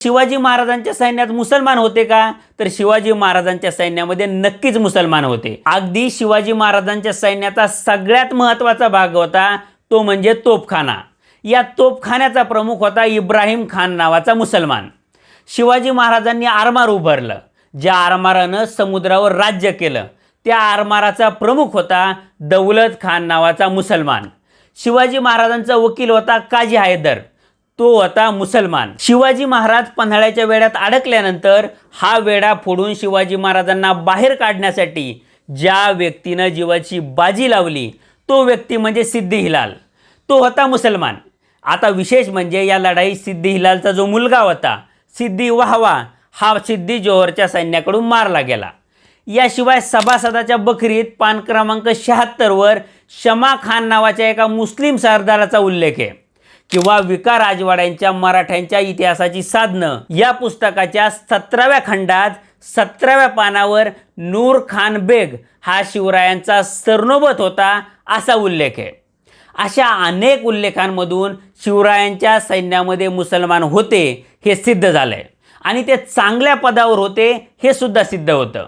शिवाजी महाराजांच्या सैन्यात मुसलमान होते का? तर शिवाजी महाराजांच्या सैन्यामध्ये नक्कीच मुसलमान होते। अगदी शिवाजी महाराजांच्या सैन्याचा सगळ्यात महत्त्वाचा भाग होता तो म्हणजे तोफखाना। या तोफखान्याचा प्रमुख होता इब्राहिम खान नावाचा मुसलमान। शिवाजी महाराजांनी आरमार उभारलं, ज्या आरमारानं समुद्रावर राज्य केलं त्या आरमाराचा प्रमुख होता दौलत खान नावाचा मुसलमान। शिवाजी महाराजांचा वकील होता काजी हैदर, तो होता मुसलमान। शिवाजी महाराज पन्हाळ्याच्या वेढ्यात अडकल्यानंतर हा वेढा फोडून शिवाजी महाराजांना बाहेर काढण्यासाठी ज्या व्यक्तीनं जीवाची बाजी लावली तो व्यक्ती म्हणजे सिद्दी हिलाल, तो होता मुसलमान। आता विशेष म्हणजे या लढाईत सिद्दी हिलालचा जो मुलगा होता सिद्दी वाहवा हा सिद्दी जोहरच्या सैन्याकडून मारला गेला। याशिवाय सभासदाच्या बखरीत पान क्रमांक 76 वर शमा खान नावाच्या एका मुस्लिम सरदाराचा उल्लेख आहे। किंवा विका राजवाड्यांच्या मराठ्यांच्या इतिहासाची साधनं या पुस्तकाच्या 17व्या खंडात 17व्या पानावर नूर खान बेग हा शिवरायांचा सरनोबत होता असा उल्लेख आहे। अशा अनेक उल्लेखांमधून शिवरायांच्या सैन्यामध्ये मुसलमान होते हे सिद्ध झालंय आणि ते चांगल्या पदावर होते हे सुद्धा सिद्ध होतं।